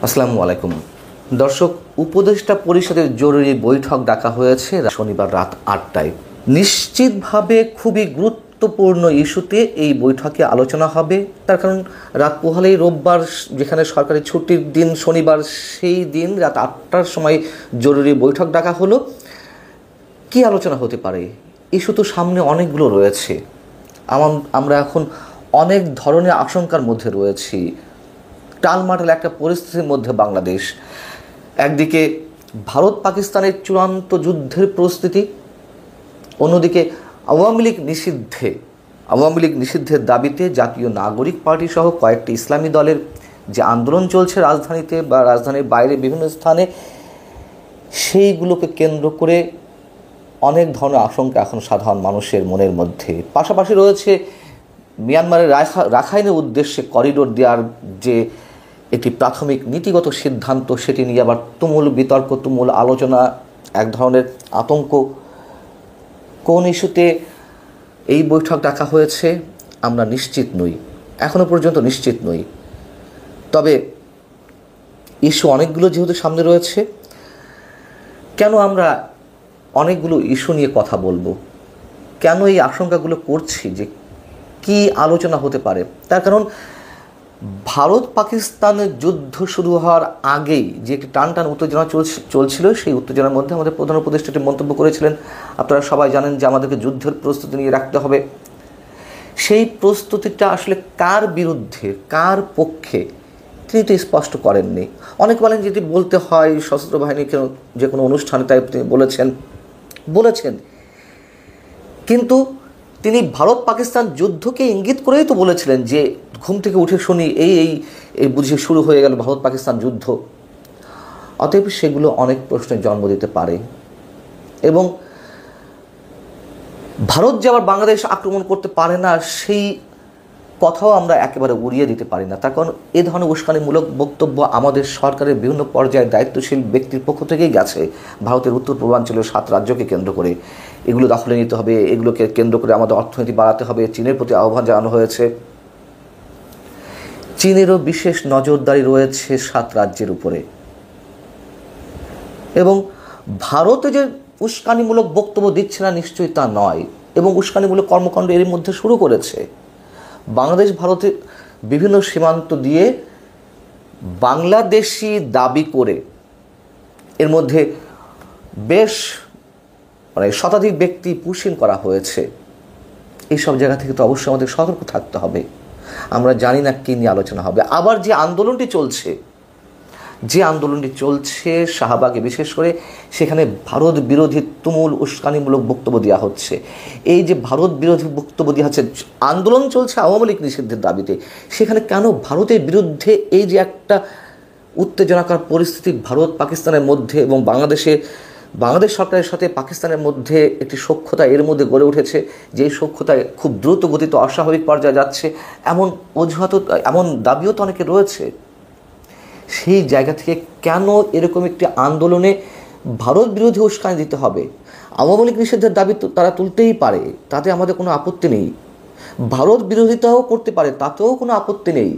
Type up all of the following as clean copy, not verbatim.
আসসালামু আলাইকুম দর্শক, উপদেষ্টা পরিষদের জরুরি বৈঠক ডাকা হয়েছে শনিবার রাত ৮টায়। নিশ্চিতভাবে খুবই গুরুত্বপূর্ণ ইস্যুতে এই বৈঠকে আলোচনা হবে। তার কারণ রাত পোহালেই রোববার, যেখানে সরকারি ছুটির দিন শনিবার, সেই দিন রাত ৮টার সময় জরুরি বৈঠক ডাকা হলো। কি আলোচনা হতে পারে? ইস্যু তো সামনে অনেকগুলো রয়েছে। আমরা এখন অনেক ধরনের আশঙ্কার মধ্যে রয়েছি। টালমাটাল একটা পরিস্থিতির মধ্যে বাংলাদেশ। একদিকে ভারত পাকিস্তানের চূড়ান্ত যুদ্ধের প্রস্তুতি, অন্যদিকে আওয়ামী লীগ নিষিদ্ধের দাবিতে জাতীয় নাগরিক পার্টি সহ কয়েকটি ইসলামী দলের যে আন্দোলন চলছে রাজধানীতে বা রাজধানীর বাইরে বিভিন্ন স্থানে, সেইগুলোকে কেন্দ্র করে অনেক ধরনের আশঙ্কা এখন সাধারণ মানুষের মনের মধ্যে। পাশাপাশি রয়েছে মিয়ানমারের রাখাইনের উদ্দেশ্যে করিডোর দেওয়ার যে একটি প্রাথমিক নীতিগত সিদ্ধান্ত, সেটি নিয়ে আবার তুমুল বিতর্ক, তুমুল আলোচনা, এক ধরনের আতঙ্ক। কোন ইস্যুতে এই বৈঠক ডাকা হয়েছে আমরা নিশ্চিত নই, এখনও পর্যন্ত নিশ্চিত নই। তবে ইস্যু অনেকগুলো যেহেতু সামনে রয়েছে, কেন আমরা অনেকগুলো ইস্যু নিয়ে কথা বলবো, কেন এই আশঙ্কাগুলো করছি যে কি আলোচনা হতে পারে? তার কারণ ভারত পাকিস্তানের যুদ্ধ শুরু হওয়ার আগেই যে একটি টান উত্তেজনা চলছিল, সেই উত্তেজনার মধ্যে আমাদের প্রধান উপদেষ্টা একটি মন্তব্য করেছিলেন। আপনারা সবাই জানেন যে আমাদেরকে যুদ্ধের প্রস্তুতি নিয়ে রাখতে হবে। সেই প্রস্তুতিটা আসলে কার বিরুদ্ধে, কার পক্ষে, তিনি তো স্পষ্ট করেননি। অনেক বলেন যেটি বলতে হয় সশস্ত্র বাহিনীকে যে কোনো অনুষ্ঠানে, তাই তিনি বলেছেন, কিন্তু তিনি ভারত পাকিস্তান যুদ্ধকে ইঙ্গিত করেই তো বলেছিলেন যে ঘুম থেকে উঠে শুনি এই বুঝে শুরু হয়ে গেল ভারত পাকিস্তান যুদ্ধ। অতএব সেগুলো অনেক প্রশ্নের জন্ম দিতে পারে, এবং ভারত যে আবার বাংলাদেশ আক্রমণ করতে পারে না, সেই কথাও আমরা একেবারে উড়িয়ে দিতে পারি না। তার কারণ এ ধরনের উস্কানিমূলক বক্তব্য আমাদের সরকারের বিভিন্ন পর্যায়ে দায়িত্বশীল ব্যক্তির পক্ষ থেকেই গেছে। ভারতের উত্তর পূর্বাঞ্চলের 7 রাজ্যকে কেন্দ্র করে এগুলো দখলে নিতে হবে, এগুলোকে কেন্দ্র করে আমাদের অর্থনীতি বাড়াতে হবে, চীনের প্রতি আহ্বান জানানো হয়েছে। চীনেরও বিশেষ নজরদারি রয়েছে 7 রাজ্যের উপরে, এবং ভারতে যে উস্কানিমূলক বক্তব্য দিচ্ছে না নিশ্চয়ই তা নয়, এবং উস্কানিমূলক কর্মকাণ্ড এর মধ্যে শুরু করেছে। বাংলাদেশ ভারতের বিভিন্ন সীমান্ত দিয়ে বাংলাদেশি দাবি করে এর মধ্যে বেশ শতাধিক ব্যক্তি পুশিং করা হয়েছে। এইসব জায়গা থেকে তো অবশ্যই আমাদের সতর্ক থাকতে হবে। আমরা জানি না কী নিয়ে আলোচনা হবে। আবার যে আন্দোলনটি চলছে শাহবাগে বিশেষ করে, সেখানে ভারত বিরোধী তুমুল উস্কানিমূলক বক্তব্য দেওয়া হচ্ছে। এই যে ভারত বিরোধী বক্তব্য দেওয়া হচ্ছে, আন্দোলন চলছে আওয়ামী লীগ নিষিদ্ধের দাবিতে, সেখানে কেন ভারতের বিরুদ্ধে এই যে একটা উত্তেজনাকর পরিস্থিতি ভারত পাকিস্তানের মধ্যে এবং বাংলাদেশ সরকারের সাথে পাকিস্তানের মধ্যে একটি সখ্যতা এর মধ্যে গড়ে উঠেছে, যে সখ্যতায় খুব দ্রুত গতিতে অস্বাভাবিক পর্যায়ে যাচ্ছে, এমন দাবিও তো অনেকে রয়েছে। সেই জায়গা থেকে কেন এরকম একটি আন্দোলনে ভারত বিরোধী উস্কানি দিতে হবে? আওয়ামী লীগ নিষিদ্ধের দাবি তারা তুলতেই পারে, তাতে আমাদের কোনো আপত্তি নেই। ভারত বিরোধিতাও করতে পারে, তাতেও কোনো আপত্তি নেই।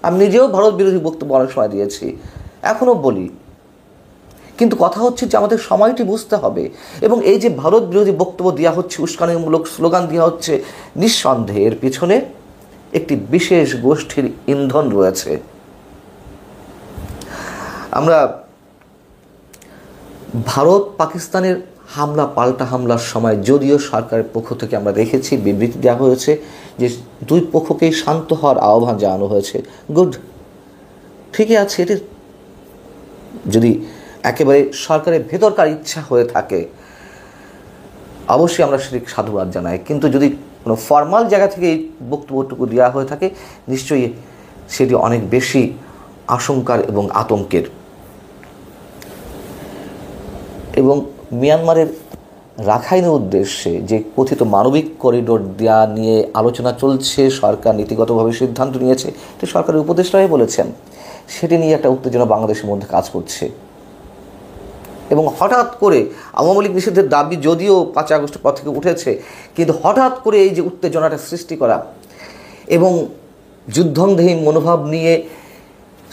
আমি নিজেও ভারত বিরোধী বক্তব্য অনেক সময় দিয়েছি, এখনও বলি। কিন্তু কথা হচ্ছে যে আমাদের সময়টি বুঝতে হবে, এবং এই যে ভারত বিরোধী বক্তব্য দেওয়া হচ্ছে, উস্কানিমূলক স্লোগান দেওয়া হচ্ছে, নিঃসন্দেহে এর পিছনে একটি বিশেষ গোষ্ঠীর ইন্ধন রয়েছে। আমরা ভারত পাকিস্তানের পাল্টা হামলার সময় যদিও সরকারের পক্ষ থেকে আমরা দেখেছি বিবৃতি দেওয়া হয়েছে যে দুই পক্ষকেই শান্ত হওয়ার আহ্বান জানানো হয়েছে। গুড, ঠিকই আছে। এটি যদি একেবারে সরকারের ভেতরকার ইচ্ছা হয়ে থাকে, অবশ্যই আমরা সেটি সাধুবাদ জানাই। কিন্তু যদি কোনো ফর্মাল জায়গা থেকে এই বক্তব্যটুকু দেওয়া হয়ে থাকে, নিশ্চয়ই সেটি অনেক বেশি আশঙ্কার এবং আতঙ্কের। এবং মিয়ানমারের রাখাইনের উদ্দেশ্যে যে কথিত মানবিক করিডোর দেওয়া নিয়ে আলোচনা চলছে, সরকার নীতিগতভাবে সিদ্ধান্ত নিয়েছে, এটি সরকারের উপদেষ্টারাই বলেছেন, সেটি নিয়ে একটা উত্তেজনা বাংলাদেশের মধ্যে কাজ করছে। এবং হঠাৎ করে আওয়ামী লীগ নিষিদ্ধের দাবি যদিও 5 আগস্টের পর থেকে উঠেছে, কিন্তু হঠাৎ করে এই যে উত্তেজনাটা সৃষ্টি করা এবং যুদ্ধংদেহী মনোভাব নিয়ে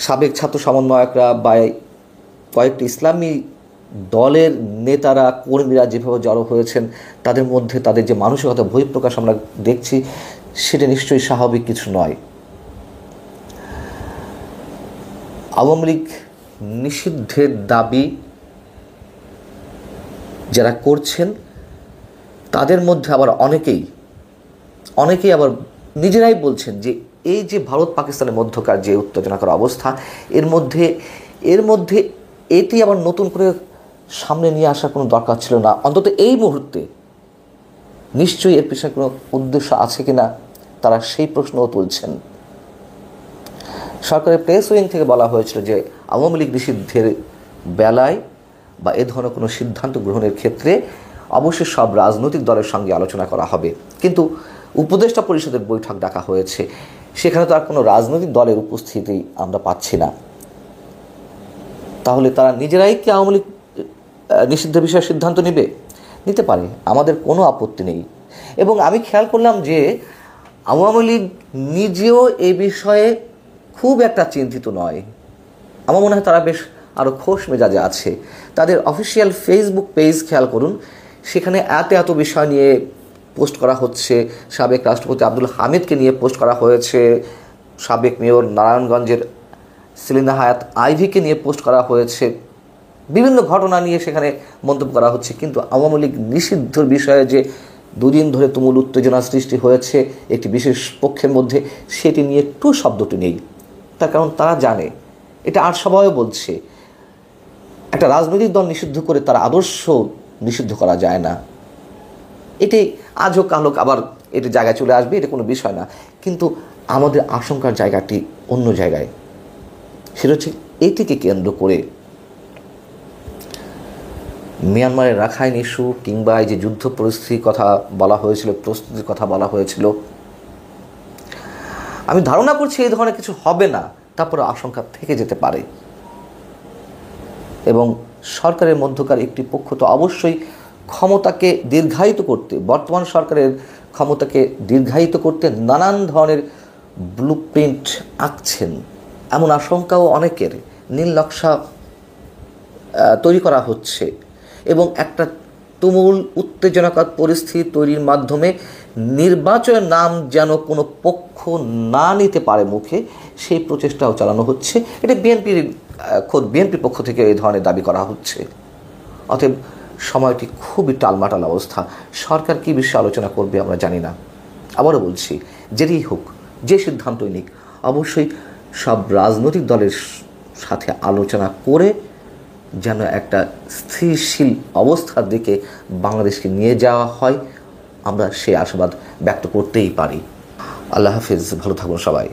সাবেক ছাত্র সমন্বয়করা বা কয়েকটি ইসলামী দলের নেতারা কর্মীরা যেভাবে জড়ো হয়েছেন, তাদের মধ্যে তাদের যে মানসিকতা বহিঃপ্রকাশ আমরা দেখছি, সেটা নিশ্চয়ই স্বাভাবিক কিছু নয়। আওয়ামী লীগ নিষিদ্ধের দাবি যারা করছেন, তাদের মধ্যে আবার অনেকেই আবার নিজেরাই বলছেন যে এই যে ভারত পাকিস্তানের মধ্যকার যে উত্তেজনাকর অবস্থা, এর মধ্যে এটি আবার নতুন করে সামনে নিয়ে আসার কোনো দরকার ছিল না। অন্তত এই মুহূর্তে নিশ্চয়ই এর পিছনে কোনো উদ্দেশ্য আছে কিনা তারা সেই প্রশ্নও তুলছেন। সরকারের প্রেস উইং থেকে বলা হয়েছিল যে আওয়ামী লীগ নিষিদ্ধের বেলায় বা এ ধরনের কোনো সিদ্ধান্ত গ্রহণের ক্ষেত্রে অবশ্যই সব রাজনৈতিক দলের সঙ্গে আলোচনা করা হবে, কিন্তু উপদেষ্টা পরিষদের বৈঠক ডাকা হয়েছে, সেখানে তো আর কোনো রাজনৈতিক দলের উপস্থিতি আমরা পাচ্ছি না। তাহলে তারা নিজেরাই কি আওয়ামী লীগ নিষিদ্ধ বিষয়ে সিদ্ধান্ত নিতে পারে, আমাদের কোনো আপত্তি নেই। এবং আমি খেয়াল করলাম যে আওয়ামী লীগ নিজেও এই বিষয়ে খুব একটা চিন্তিত নয়। আমার মনে হয় তারা বেশ আরও খোশ মেজাজে আছে। তাদের অফিসিয়াল ফেসবুক পেজ খেয়াল করুন, সেখানে এত বিষয় নিয়ে পোস্ট করা হচ্ছে। সাবেক রাষ্ট্রপতি আব্দুল হামিদকে নিয়ে পোস্ট করা হয়েছে, সাবেক মেয়র নারায়ণগঞ্জের সেলিনা হায়াত আইভিকে নিয়ে পোস্ট করা হয়েছে, বিভিন্ন ঘটনা নিয়ে সেখানে মন্তব্য করা হচ্ছে। কিন্তু আওয়ামী লীগ নিষিদ্ধর বিষয়ে যে দুদিন ধরে তুমুল উত্তেজনা সৃষ্টি হয়েছে একটি বিশেষ পক্ষের মধ্যে, সেটি নিয়ে একটু শব্দটি নেই। তার কারণ তারা জানে, এটা আর সবাইও বলছে, একটা রাজনৈতিক দল নিষিদ্ধ করে তার আদর্শ নিষিদ্ধ করা যায় না। এটি আজ হোক কাল হোক আবার এটি জায়গায় চলে আসবে, এটা কোনো বিষয় না। কিন্তু আমাদের আশঙ্কার জায়গাটি অন্য জায়গায়। সেটা হচ্ছে এটিকে কেন্দ্র করে মিয়ানমারের রাখাইন ইস্যু কিংবা এই যে যুদ্ধ পরিস্থিতির কথা বলা হয়েছিল, প্রস্তুতির কথা বলা হয়েছিল, আমি ধারণা করছি এই ধরনের কিছু হবে না, তারপরে আশঙ্কা থেকে যেতে পারে। এবং সরকারের মধ্যকার একটি পক্ষ তো অবশ্যই ক্ষমতাকে দীর্ঘায়িত করতে, বর্তমান সরকারের ক্ষমতাকে দীর্ঘায়িত করতে নানান ধরনের ব্লুপ্রিন্ট আঁকছেন, এমন আশঙ্কাও অনেকের। নীল নকশা তৈরি করা হচ্ছে এবং একটা তুমুল উত্তেজনাকর পরিস্থিতি তৈরির মাধ্যমে নির্বাচনের নাম যেন কোনো পক্ষ না নিতে পারে মুখে, সেই প্রচেষ্টাও চালানো হচ্ছে। এটা খোদ বিএনপির পক্ষ থেকে এই ধরনের দাবি করা হচ্ছে। অতএব সময়টি খুবই টালমাটাল অবস্থা। সরকার কী বিষয়ে আলোচনা করবে আমরা জানি না। আবারও বলছি, যেটাই হোক, যে সিদ্ধান্তই নিক, অবশ্যই সব রাজনৈতিক দলের সাথে আলোচনা করে যেন একটা স্থিতিশীল অবস্থার দিকে বাংলাদেশকে নিয়ে যাওয়া হয়, আমরা সেই আশাবাদ ব্যক্ত করতেই পারি। আল্লাহ হাফিজ, ভালো থাকুন সবাই।